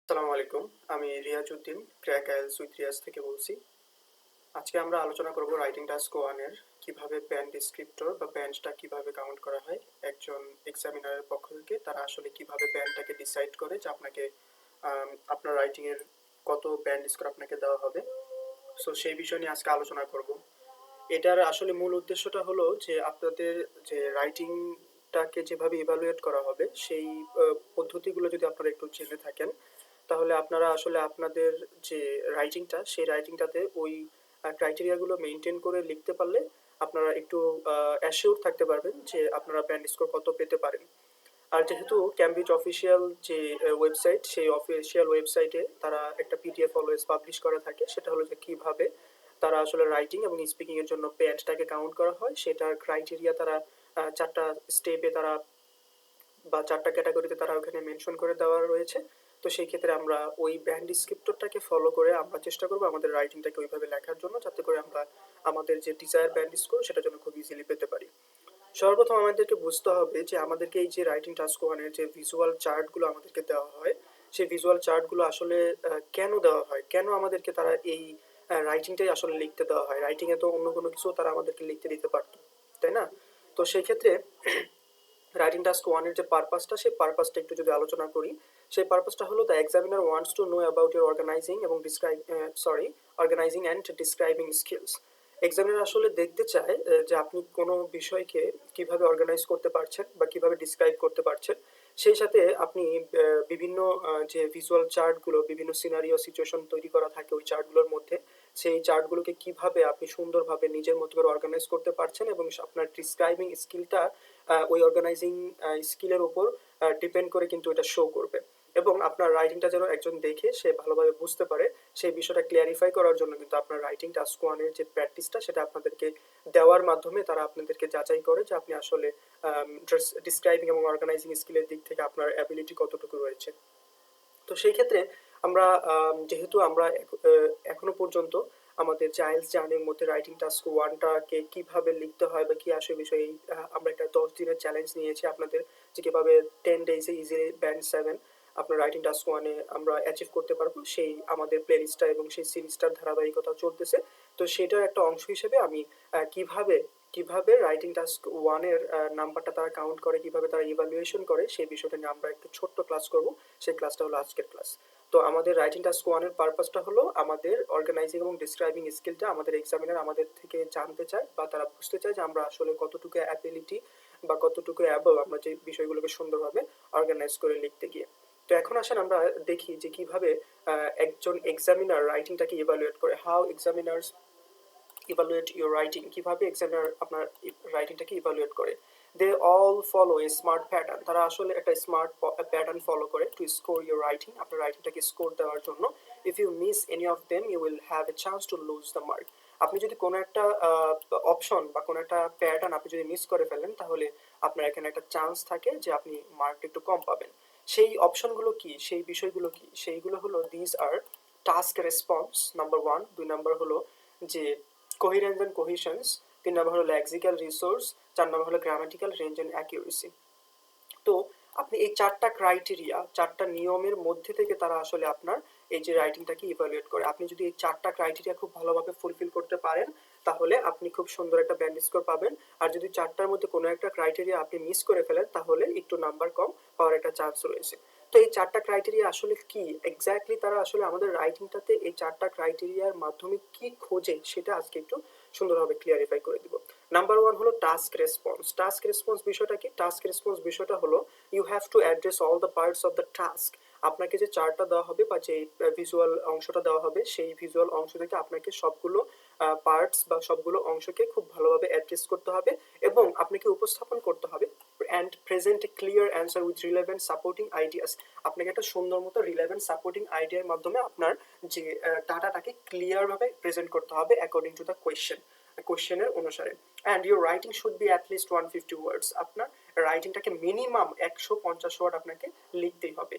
আসসালামু আলাইকুম। আমি Riazuddin crack IELTS with Riaz থেকে বলছি। আজকে আমরা আলোচনা করব রাইটিং টাস্ক 1 এর কিভাবে ব্যান্ড ডিসক্রিপ্টর বা ব্যান্ডটা কিভাবে কাউন্ট করা হয়। একজন এক্সামিনারের পক্ষ থেকে তারা আসলে কিভাবে ব্যান্ডটাকে ডিসাইড করে যে আপনাকে আপনার রাইটিং এর কত ব্যান্ড স্কোর আপনাকে দেওয়া হবে। সো সেই বিষয় নিয়ে আজকে আলোচনা করব। এটার আসলে মূল উদ্দেশ্যটা হলো যে আপনাদের যে রাইটিংটাকে যেভাবে ইভালুয়েট করা হবে সেই পদ্ধতিগুলো যদি আপনারা একটু জেনে থাকেন তাহলে আপনারা আসলে আপনাদের যে রাইটিংটা সেই রাইটিংটাতে ওই ক্রাইটেরিয়াগুলো মেনটেন করে লিখতে পারলে আপনারা একটু অ্যাসিওর থাকতে পারবেন যে আপনারা ব্যান্ড স্কোর কত পেতে পারেন। আর যেহেতু ক্যামব্রিজ অফিসিয়াল যে ওয়েবসাইট সেই অফিসিয়াল ওয়েবসাইটে তারা একটা পিডিএফ অলওয়েজ পাবলিশ করা থাকে, সেটা হলো যে কিভাবে তারা আসলে রাইটিং এবং স্পিকিং এর জন্য ব্যান্ডটাকে কাউন্ট করা হয় সেটার ক্রাইটেরিয়া তারা চারটা স্টেপে তারা বা চারটা ক্যাটাগরিতে তারা ওখানে মেনশন করে দেওয়া রয়েছে। তো সেই ক্ষেত্রে আমরা ওই ব্যান্ড ডিসক্রিপ্টরটাকে ফলো করে আমরা চেষ্টা করবো আমাদের রাইটিংটাকে ওইভাবে লেখার জন্য, যাতে করে আমরা আমাদের যে ডিজায়ার ব্যান্ড স্কোর সেটা যেন খুব ইজিলি পেতে পারি। সর্বপ্রথম আমাদেরকে বুঝতে হবে যে আমাদেরকে এই যে রাইটিং টাস্ক ওয়ানের যে ভিজুয়াল চার্টগুলো আমাদেরকে দেওয়া হয় সেই ভিজুয়াল চার্টগুলো আসলে কেন দেওয়া হয়, কেন আমাদেরকে তারা এই রাইটিংটাই আসলে লিখতে দেওয়া হয়। রাইটিংয়ে তো অন্য কোনো কিছু তারা আমাদেরকে লিখতে দিতে পারতো, তাই না? তো সেই ক্ষেত্রে রাইটিং টাস্ক ওয়ানের যে পারপাসটা সেই পারপাসটা একটু যদি আলোচনা করি, সেই পারপাসটা হলো the examiner wants to know about your organizing এবং organizing and describing skills. Examiner আসলে দেখতে চায় যে আপনি কোনো বিষয়কে কিভাবে অর্গানাইজ করতে পারছেন বা কিভাবে ডিসক্রাইব করতে পারছেন। সেই সাথে আপনি বিভিন্ন যে ভিজুয়াল চার্টগুলো, বিভিন্ন সিনারিও সিচুয়েশন তৈরি করা থাকে ওই চার্টগুলোর মধ্যে, সেই চার্টগুলোকে কিভাবে আপনি সুন্দরভাবে নিজের মতো করে অর্গানাইজ করতে পারছেন এবং আপনার ডিসক্রাইবিং স্কিলটা ওই অর্গানাইজিং স্কিলের উপর ডিপেন্ড করে কিন্তু এটা শো করবে। এবং আপনার রাইটিংটা যেন একজন দেখে সে ভালোভাবে বুঝতে পারে সেই বিষয়টা ক্লিয়ারিফাই করার জন্য কিন্তু আপনার রাইটিং টাস্ক ওয়ানের যে প্র্যাকটিসটা সেটা আপনাদেরকে দেওয়ার মাধ্যমে তারা আপনাদেরকে যাচাই করে যে আপনি আসলে ডিসক্রাইবিং এবং অর্গানাইজিং স্কিলের দিক থেকে আপনার অ্যাবিলিটি কতটুকু রয়েছে। তো সেই ক্ষেত্রে আমরা যেহেতু আমরা এখনো পর্যন্ত আমাদের যে আইএলটিএস জার্নির মধ্যে রাইটিং টাস্ক ওয়ানটাকে কিভাবে লিখতে হয় বা কি আসে বিষয়ে আমরা একটা 10 দিনের চ্যালেঞ্জ নিয়েছি আপনাদের, যে কিভাবে 10 ডেজে ইজিলি ব্যান্ড 7 আপনার রাইটিং টাস্ক ওয়ানে আমরা অ্যাচিভ করতে পারবো, সেই আমাদের প্লে লিস্টটা এবং সেই সিরিজটার ধারাবাহিকতা চলতেছে। তো সেটার একটা অংশ হিসেবে আমি কিভাবে কিভাবে রাইটিং টাস্ক ওয়ানের নাম্বারটা তারা কাউন্ট করে, কিভাবে তারা ইভালুয়েশন করে সেই বিষয়টা নিয়ে আমরা একটু ছোট্ট ক্লাস করব। সেই ক্লাসটা হলো আজকের ক্লাস। তো আমাদের রাইটিং টাস্ক ওয়ানের পারপাসটা হলো আমাদের অর্গানাইজিং এবং ডিসক্রাইবিং স্কিলটা আমাদের এক্সামিনার আমাদের থেকে জানতে চায় বা তারা বুঝতে চায় যে আমরা আসলে কতটুকু অ্যাবিলিটি বা কতটুকু অ্যাবভ আমরা যে বিষয়গুলোকে সুন্দরভাবে অর্গানাইজ করে লিখতে গিয়ে। তো এখন আসেন আমরা দেখি যে কিভাবে একজন এক্সামিনার রাইটিংটাকে ইভালুয়েট করে, how examiners evaluate your writing, কিভাবে এক্সামিনার আপনার রাইটিংটাকে ইভালুয়েট করে। They all follow a smart pattern, তারা আসলে একটা স্মার্ট প্যাটার্ন ফলো করে টু স্কোর ইউর রাইটিং, আপনার রাইটিংটাকে স্কোর দেওয়ার জন্য। If you miss any of them you will have a chance to lose the mark. আপনি যদি কোনো একটা অপশন বা কোনো একটা প্যাটার্ন আপনি যদি মিস করে ফেলেন তাহলে আপনার এখানে একটা চান্স থাকে যে আপনি মার্কটা একটু কম পাবেন। সেই অপশনগুলো কি, সেই বিষয়গুলো কি, সেইগুলো হলো this are task response number one, 2 number হলো যে কোহিরেন্স অ্যান্ড কোহিশনস, 3 নম্বর হলো লেক্সিক্যাল রিসোর্স, 4 নম্বর হলো গ্রামাটিক্যাল রেঞ্জ অ্যান্ড অ্যাকিউরেসি। তো আপনি এই চারটা ক্রাইটেরিয়া, চারটা নিয়মের মধ্যে থেকে তারা আসলে আপনার এই যে রাইটিংটাকে ইভালুয়েট করে। আপনি যদি এই চারটা ক্রাইটেরিয়া খুব ভালোভাবে ফুলফিল করতে পারেন তাহলে আপনি খুব সুন্দর একটা ব্যান্ড স্কোর পাবেন। আর যদি চারটার মধ্যে কোনো একটা ক্রাইটেরিয়া আপনি মিস করে ফেলেন তাহলে একটু নাম্বার কম পাওয়ার একটা চান্স রয়েছে। তো এই চারটা ক্রাইটেরিয়া আসলে কি এক্স্যাক্টলি, তারা আসলে আমাদের রাইটিংটাতে এই চারটা ক্রাইটেরিয়ার মাধ্যমে কি খোঁজে সেটা আজকে একটু সুন্দরভাবে ক্লিয়ারিফাই করে দিব। নাম্বার ওয়ান হলো টাস্ক রেসপন্স। টাস্ক রেসপন্স বিষয়টা কি? টাস্ক রেসপন্স বিষয়টা হলো you have to address all the parts of the task. আপনাকে যে চার্টটা দেওয়া হবে বা যে ভিজুয়াল অংশটা দেওয়া হবে সেই ভিজুয়াল অংশ থেকে আপনাকে সবগুলো পার্টস বা সবগুলো অংশকে খুব ভালোভাবে অ্যাড্রেস করতে হবে এবং আপনাকে উপস্থাপন করতে হবে and present A clear answer with relevant supporting ideas. আপনাকে একটা সুন্দর মতো রিলেভেন্ট সাপোর্টিং আইডিয়ার মাধ্যমে আপনার যে ডাটাটাকে ক্লিয়ারভাবে প্রেজেন্ট করতে হবে অ্যাকর্ডিং টু দ্য কোয়েশ্চেনের অনুসারে। And your writing should be at least 150 ওয়ার্ডস। আপনার রাইটিংটাকে মিনিমাম 150 ওয়ার্ড আপনাকে লিখতেই হবে।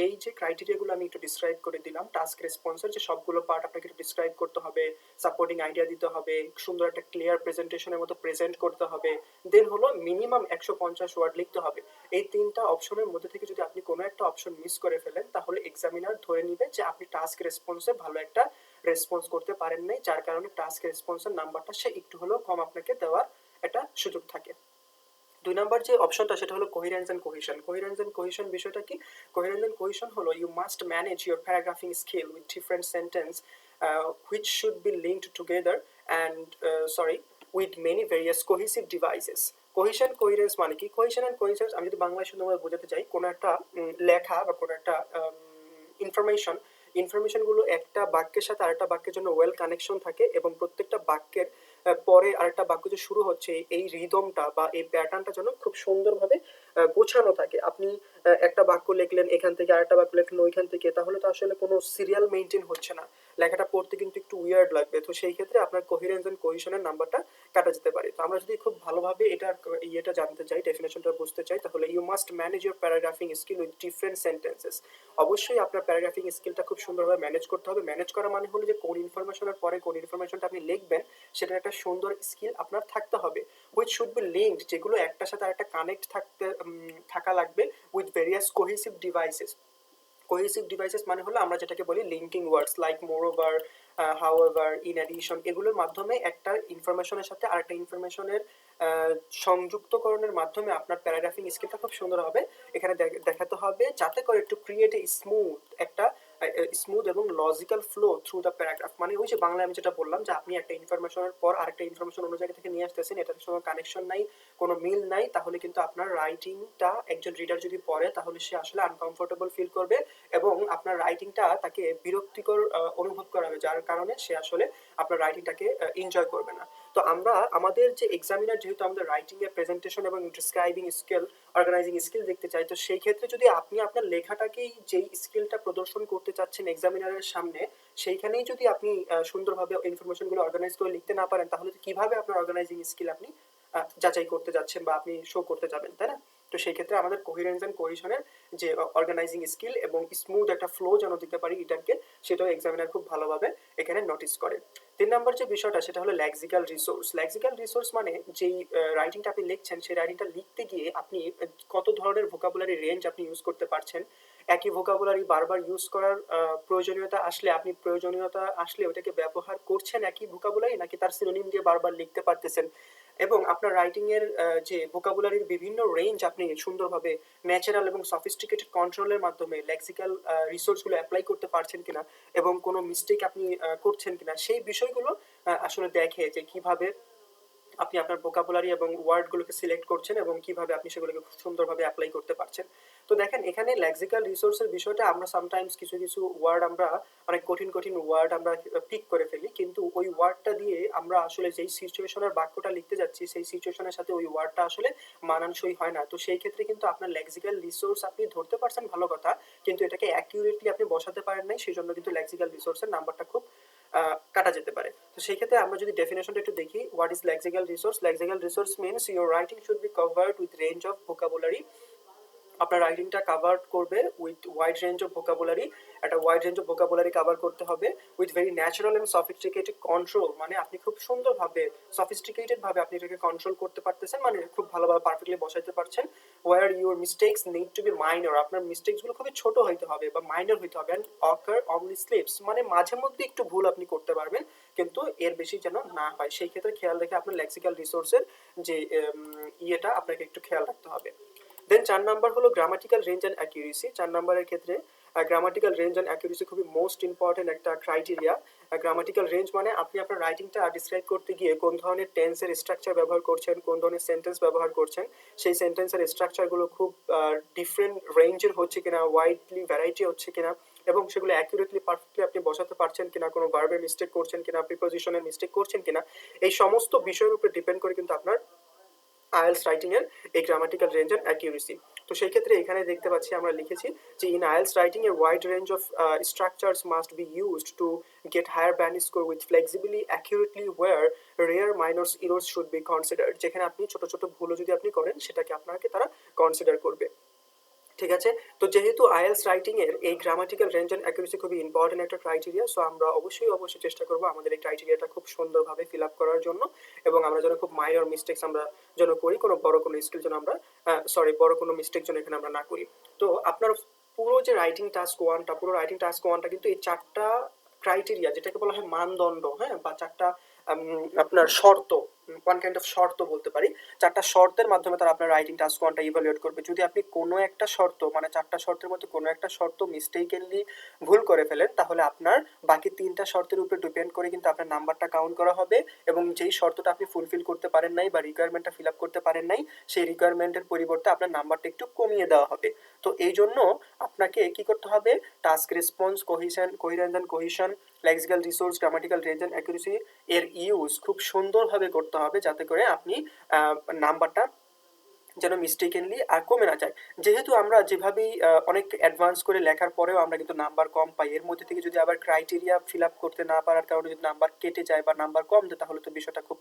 এই যে ক্রাইটেরিয়াগুলো আমি একটু ডিসক্রাইব করে দিলাম, টাস্ক রেসপন্সের যে সবগুলো পার্ট আপনাকে একটু ডিসক্রাইব করতে হবে, সাপোর্টিং আইডিয়া দিতে হবে, সুন্দর একটা ক্লিয়ার প্রেজেন্টেশনের মতো প্রেজেন্ট করতে হবে, দেন হলো মিনিমাম 150 ওয়ার্ড লিখতে হবে। এই 3টা অপশনের মধ্যে থেকে যদি আপনি কোনো একটা অপশন মিস করে ফেলেন তাহলে এক্সামিনার ধরে নিবে যে আপনি টাস্ক রেসপন্সে ভালো একটা রেসপন্স করতে পারেন নাই, যার কারণে টাস্ক রেসপন্সের নাম্বারটা সে একটু হলেও কম আপনাকে দেওয়ার একটা সুযোগ থাকে। 2 নাম্বার যে অপশনটা সেটা হলো coherence and cohesion. Coherence and cohesion বিষয়টা কি? কোহেরেন্স এন্ড কোহেশন হলো you must manage your paragraphing skill with different sentence which should be linked together and with many various cohesive devices. Cohesion coherence মানে কি? Cohesion and coherence আমি যদি বাংলায় সুন্দরভাবে বোঝাতে চাই, কোনো একটা লেখা বা কোনো একটা ইনফরমেশনগুলো একটা বাক্যের সাথে আরেকটা বাক্যের জন্য ওয়েল কানেকশন থাকে এবং প্রত্যেকটা বাক্যের পরে আরেকটা বাক্য যে শুরু হচ্ছে এই রিদমটা বা এই প্যাটার্নটা যেন খুব সুন্দরভাবে গোছানো থাকে। আপনি একটা বাক্য লিখলেন এখান থেকে, আরেকটা বাক্য লিখলেন ওইখান থেকে, তাহলে তো আসলে কোনো সিরিয়াল মেনটেন হচ্ছে না, লেখাটা পড়তে কিন্তু একটু উইয়ার্ড লাগবে। তো সেই ক্ষেত্রে আপনার কোহেরেন্স এন্ড কোহেশনের নাম্বারটা কাটা যেতে পারে। তো আমরা যদি খুব ভালোভাবে এটার ইয়েটা জানতে চাই, ডেফিনেশনটা বুঝতে চাই, তাহলে you must manage your paragraphing skill with different sentences. অবশ্যই আপনার প্যারাগ্রাফিং স্কিলটা খুব সুন্দরভাবে ম্যানেজ করতে হবে। ম্যানেজ করা মানে হলো যে কোন ইনফরমেশনের পরে কোন ইনফরমেশনটা আপনি লিখবেন সেটার একটা সুন্দর স্কিল আপনার থাকতে হবে। হুইচ শুড বি লিঙ্কড, যেগুলো একটার সাথে আরেকটা কানেক্ট থাকা লাগবে with various cohesive devices. Cohesive devices মানে হলো আমরা যেটাকে বলি linking words like moreover, however, in addition, এগুলোর মাধ্যমে একটা ইনফরমেশনের সাথে আরেকটা ইনফরমেশনের সংযুক্তকরণের মাধ্যমে আপনার প্যারাগ্রাফিং স্কিলটা খুব সুন্দর হবে। এখানে দেখাতে হবে যাতে করে একটু ক্রিয়েট এ স্মুথ এবং logical flow through the paragraph. মানে ওই যে বাংলায় আমি যেটা বললাম যে আপনি একটা ইনফরমেশনের পর আরেকটা ইনফরমেশন অন্য জায়গা থেকে নিয়ে আসতেছেন, এটার সঙ্গে কানেকশন নাই, কোনো মিল নাই, তাহলে কিন্তু আপনার রাইটিংটা একজন রিডার যদি পড়ে তাহলে সে আসলে আনকমফোর্টেবল ফিল করবে এবং আপনার রাইটিংটা তাকে বিরক্তিকর অনুভব করাবে, যার কারণে সে আসলে আপনার রাইটিংটাকে এনজয় করবে না। তো আমরা আমাদের যে এক্সামিনার যেহেতু আমাদের রাইটিং এর প্রেজেন্টেশন এবং ডিসক্রাইবিং স্কিল, অর্গানাইজিং স্কিল দেখতে চাই, তো সেই ক্ষেত্রে যদি আপনি আপনার লেখাটাকেই যেই স্কিলটা প্রদর্শন করতে চাচ্ছেন এক্সামিনারের সামনে, সেইখানেই যদি আপনি সুন্দরভাবে ইনফরমেশনগুলো অর্গানাইজ করে লিখতে না পারেন তাহলে কিভাবে আপনার অর্গানাইজিং স্কিল আপনি যাচাই করতে যাচ্ছেন বা আপনি শো করতে যাবেন, তাই না? তো সেই ক্ষেত্রে আমাদের কোহেরেন্স এন্ড কোহেশনের যে অর্গানাইজিং স্কিল এবং স্মুথ একটা ফ্লো যেন দিতে পারি রিটার্নকে, সেটাও এক্সামিনার খুব ভালোভাবে এখানে নোটিস করে। 3 নম্বর যে বিষয়টা সেটা হলো লেক্সিক্যাল রিসোর্স। লেক্সিক্যাল রিসোর্স মানে যেই রাইটিংটা আপনি লিখছেন সেই রাইটিংটা লিখতে গিয়ে আপনি কত ধরনের ভোকাবুলারি রেঞ্জ আপনি ইউজ করতে পারছেন। একই ভোকাবুলারি বারবার ইউজ করার প্রয়োজনীয়তা আসলে ওটাকে ব্যবহার করছেন একই ভোকাবুলারি, নাকি তার সিনোনিম দিয়ে বারবার লিখতে পারতেছেন, এবং আপনার রাইটিং এর যে ভোকাবুলারির বিভিন্ন রেঞ্জ আপনি সুন্দরভাবে ন্যাচারাল এবং সফিস্টিকেটেড কন্ট্রোলের মাধ্যমে লেক্সিক্যাল রিসোর্সগুলো অ্যাপ্লাই করতে পারছেন কিনা এবং কোনো মিস্টেক আপনি করছেন কিনা, সেই বিষয়গুলো আসলে দেখে যে কিভাবে আপনি আপনার ভোকাবুলারি এবং ওয়ার্ডগুলোকে সিলেক্ট করছেন এবং কিভাবে আপনি সেগুলোকে খুব সুন্দরভাবে অ্যাপ্লাই করতে পারছেন। তো দেখেন এখানে লেক্সিক্যাল রিসোর্সের বিষয়টা আমরা সামটাইমস কিছু ওয়ার্ড আমরা অনেক কঠিন ওয়ার্ড আমরা পিক করে ফেলি, কিন্তু ওই ওয়ার্ডটা দিয়ে আমরা আসলে যেই সিচুয়েশনের বাক্যটা লিখতে যাচ্ছি সেই সিচুয়েশনের সাথে ওই ওয়ার্ডটা আসলে মানানসই হয় না। তো সেই ক্ষেত্রে কিন্তু আপনার লেক্সিক্যাল রিসোর্স আপনি ধরতে পারছেন ভালো কথা, কিন্তু এটাকে অ্যাকিউরেটলি আপনি বসাতে পারেন নাই, সেই জন্য কিন্তু লেক্সিক্যাল রিসোর্সের নাম্বারটা খুব কাটা যেতে পারে। তো সেই ক্ষেত্রে আমরা যদি ডেফিনেশনটা একটু দেখি, what is lexical resource? Lexical resource means your writing should be covered with range of vocabulary. আপনার রাইটিংটা কাভার করবে with wide range of vocabulary, একটা wide range of vocabulary cover করতে হবে with very natural and sophisticated control. মানে আপনি খুব সুন্দরভাবে সফিস্টিকেটেড ভাবে আপনি এটাকে কন্ট্রোল করতে পারতেছেন, মানে খুব ভালোভাবে পারফেক্টলি বসাইতে পারছেন। Where your mistakes need to be minor, আপনার মিস্টেক্সগুলো খুবই ছোট হইতে হবে বা মাইনর হইতে হবে, অ্যান্ড অকার অনলি স্লিপস, মানে মাঝে মধ্যে একটু ভুল আপনি করতে পারবেন কিন্তু এর বেশি যেন না হয়, সেই ক্ষেত্রে খেয়াল রেখে আপনার লেক্সিক্যাল রিসোর্সের যে ইয়েটা আপনাকে একটু খেয়াল রাখতে হবে। দেন 4 নাম্বার হলো গ্রামাটিক্যাল রেঞ্জ অ্যান্ড অ্যাকিউরেসি। 4 নাম্বারের ক্ষেত্রে গ্রামাটিক্যাল রেঞ্জ অ্যান্ড অ্যাকিউরেসি খুবই মোস্ট ইম্পর্টেন্ট একটা ক্রাইটেরিয়া। গ্রামাটিক্যাল রেঞ্জ মানে আপনি আপনার রাইটিংটা ডিসক্রাইব করতে গিয়ে কোন ধরনের টেন্সের স্ট্রাকচার ব্যবহার করছেন, কোন ধরনের সেন্টেন্স ব্যবহার করছেন, সেই সেন্টেন্সের স্ট্রাকচারগুলো খুব ডিফারেন্ট রেঞ্জের হচ্ছে কিনা, ওয়াইডলি ভ্যারাইটি হচ্ছে কিনা, এবং সেগুলো অ্যাকিউরেটলি পারফেক্টলি আপনি বসাতে পারছেন কিনা, কোনো ভার্বের মিস্টেক করছেন কিনা, প্রিপোজিশনের মিস্টেক করছেন কিনা, এই সমস্ত বিষয়ের উপর ডিপেন্ড করে কিন্তু আপনার আইএলস রাইটিং এর এই গ্রামাটিক্যাল রেঞ্জ এন্ড অ্যাকিউরেসি। তো সেই ক্ষেত্রে এখানে দেখতে পাচ্ছি আমরা লিখেছি যে in IELTS writing a wide range of structures must be used to get higher band score with flexibly accurately were rare minors errors should be considered, যেখানে আপনি ছোট ছোট ভুলও যদি আপনি করেন সেটাকে আপনাকে তারা কনসিডার করবে। ঠিক আছে? তো যেহেতু আইএলটিএস রাইটিং এর এই গ্রামাটিক্যাল রেঞ্জ এন্ড অ্যাকুরেসি খুবই ইম্পর্টেন্ট একটা ক্রাইটেরিয়া, সো আমরা অবশ্যই চেষ্টা করব আমাদের এই ক্রাইটেরিয়াটা খুব সুন্দরভাবে ফিল আপ করার জন্য, এবং আমরা যেন খুব মাইনর মিস্টেকস আমরা যেন করি, কোনো বড় কোনো স্কিল যেন আমরা বড় কোনো মিস্টেক যেন এখানে আমরা না করি। তো আপনার পুরো যে রাইটিং টাস্ক ওয়ানটা, পুরো রাইটিং টাস্ক ওয়ানটা কিন্তু এই 4টা ক্রাইটেরিয়া, যেটাকে বলা হয় মানদণ্ড, হ্যাঁ, বা 4টা আপনার শর্ত, ওয়ান কাইন্ড অফ শর্ত বলতে পারি। 4টা শর্তের মাধ্যমে তারা আপনার রাইটিং টাস্ক ওয়ানটা ইভালুয়েট করবে। যদি আপনি কোনো একটা শর্ত, মানে 4টা শর্তের মধ্যে কোনো একটা শর্ত মিস্টেকেনলি ভুল করে ফেলেন, তাহলে আপনার বাকি 3টা শর্তের উপরে ডিপেন্ড করে কিন্তু আপনার নাম্বারটা কাউন্ট করা হবে, এবং যেই শর্তটা আপনি ফুলফিল করতে পারেন নাই বা রিকোয়ারমেন্টটা ফিল আপ করতে পারেন নাই, সেই রিকোয়ারমেন্টের পরিবর্তে আপনার নাম্বারটা একটু কমিয়ে দেওয়া হবে। তো এই জন্য আপনাকে কি করতে হবে, task response, coherence and cohesion, lexical resource, grammatical range and accuracy এর ইউজ খুব সুন্দরভাবে করতে হবে, যাতে করে আপনি নাম্বারটা যেন মিস্টেকেনলি আর কমে না যায়। যেহেতু আমরা যেভাবেই অনেক অ্যাডভান্স করে লেখার পরেও আমরা কিন্তু নাম্বার কম পাই, এর মধ্যে থেকে যদি আবার ক্রাইটেরিয়া ফিল আপ করতে না পারার কারণে যদি নাম্বার কেটে যায় বা নাম্বার কম দেয়, তাহলে তো বিষয়টা খুব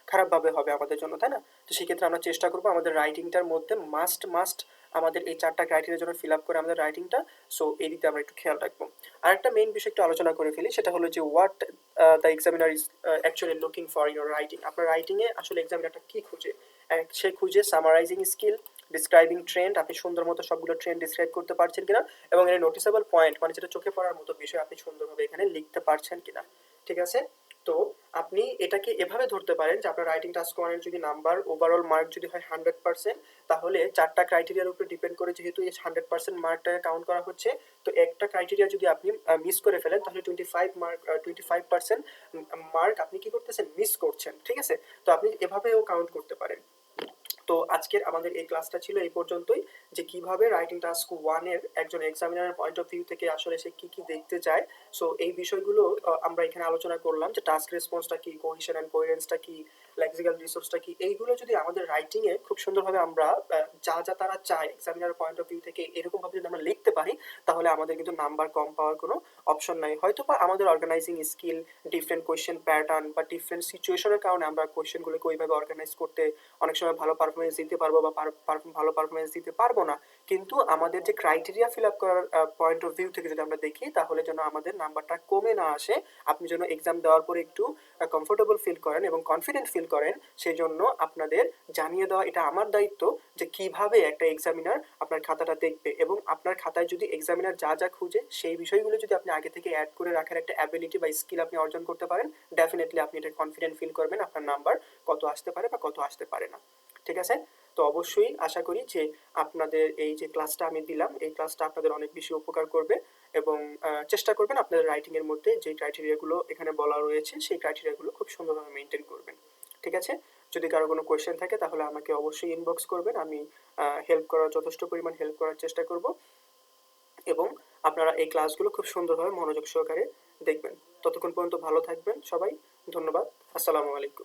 খারাপভাবে হবে আমাদের জন্য, তাই না? তো সেক্ষেত্রে আমরা চেষ্টা করবো আমাদের রাইটিংটার মধ্যে মাস্ট আমাদের এই 4টা ক্রাইটেরিয়া যেন ফিল আপ করে আমাদের রাইটিংটা। সো এই দিকে আমরা একটু খেয়াল রাখবো। আরেকটা মেইন বিষয় একটু আলোচনা করে ফেলি, সেটা হলো যে what the examiner is actually looking for your writing. আপনার রাইটিংয়ে আসলে এক্সামিনারটা কী খুঁজে? সে খুঁজে সামারাইজিং স্কিল, ডিসক্রাইবিং ট্রেন্ড, আপনি সুন্দর মতো সবগুলো ট্রেন্ড ডিসক্রাইব করতে পারছেন কিনা, এবং এর নোটিসেবল পয়েন্ট, মানে যেটা চোখে পড়ার মতো বিষয়, আপনি সুন্দরভাবে এখানে লিখতে পারছেন কিনা। ঠিক আছে? তো আপনি এটাকে এভাবে ধরতে পারেন যে আপনার রাইটিং টাস্ক ওয়ানের যদি নাম্বার, ওভারঅল মার্ক যদি হয় 100%, তাহলে 4টা ক্রাইটেরিয়ার উপরে ডিপেন্ড করে যেহেতু এই 100% মার্কটাকে কাউন্ট করা হচ্ছে, তো একটা ক্রাইটেরিয়া যদি আপনি মিস করে ফেলেন, তাহলে 25% মার্ক আপনি কি করতেছেন, মিস করছেন। ঠিক আছে? তো আপনি এভাবেও কাউন্ট করতে পারেন। তো আজকের আমাদের এই ক্লাসটা ছিল এই পর্যন্তই, যে কিভাবে রাইটিং টাস্ক ওয়ানের একজন এক্সামিনারের পয়েন্ট অফ ভিউ থেকে আসলে সে কি কি দেখতে চায়। সো এই বিষয়গুলো আমরা এখানে আলোচনা করলাম, যে টাস্ক রেসপন্সটা কি, কোহেশন অ্যান্ড কোহেরেন্সটা কি, লেক্সিক্যাল রিসোর্সটা কি। এইগুলো যদি আমাদের রাইটিংয়ে খুব সুন্দরভাবে আমরা যা তারা চায় এক্সামিনার পয়েন্ট অফ ভিউ থেকে এরকম ভাবে যদি আমরা লিখতে পারি, তাহলে আমাদের কিন্তু নাম্বার কম পাওয়ার কোনো অপশন নাই। হয়তো বা আমাদের organizing skill, different question pattern বা ডিফারেন্ট সিচুয়েশনের কারণে আমরা কোয়েশ্চেনগুলোকে ওইভাবে অর্গানাইজ করতে অনেক সময় ভালো পারফরমেন্স দিতে পারবো বা ভালো পারফরমেন্স দিতে পারবো না, কিন্তু আমাদের যে ক্রাইটেরিয়া ফিল আপ করার পয়েন্ট অফ ভিউ থেকে যদি আমরা দেখি, তাহলে যেন আমাদের নাম্বারটা কমে না আসে, আপনি যেন এক্সাম দেওয়ার পরে একটু কমফোর্টেবল ফিল করেন এবং কনফিডেন্ট ফিল করেন, সেই জন্য আপনাদের জানিয়ে দেওয়া এটা আমার দায়িত্ব, যে কিভাবে একটা এক্সামিনার আপনার খাতাটা দেখবে, এবং আপনার খাতায় যদি এক্সামিনার যা খুঁজে সেই বিষয়গুলো যদি আপনি আগে থেকে অ্যাড করে রাখার একটা অ্যাবিলিটি বা স্কিল আপনি অর্জন করতে পারেন, ডেফিনেটলি আপনি এটা কনফিডেন্ট ফিল করবেন আপনার নাম্বার কত আসতে পারে বা কত আসতে পারে না। ঠিক আছে? তো অবশ্যই আশা করি যে আপনাদের এই যে ক্লাসটা আমি দিলাম, এই ক্লাসটা আপনাদের অনেক বেশি উপকার করবে, এবং চেষ্টা করবেন আপনাদের রাইটিংয়ের মধ্যে যে ক্রাইটেরিয়াগুলো এখানে বলা রয়েছে সেই ক্রাইটেরিয়াগুলো খুব সুন্দরভাবে মেনটেন করবেন। ঠিক আছে? যদি কারো কোনো কোয়েশ্চেন থাকে তাহলে আমাকে অবশ্যই ইনবক্স করবেন, আমি হেল্প করার যথেষ্ট পরিমাণ হেল্প করার চেষ্টা করব, এবং আপনারা এই ক্লাসগুলো খুব সুন্দরভাবে মনোযোগ সহকারে দেখবেন। ততক্ষণ পর্যন্ত ভালো থাকবেন সবাই। ধন্যবাদ। আসসালামু আলাইকুম।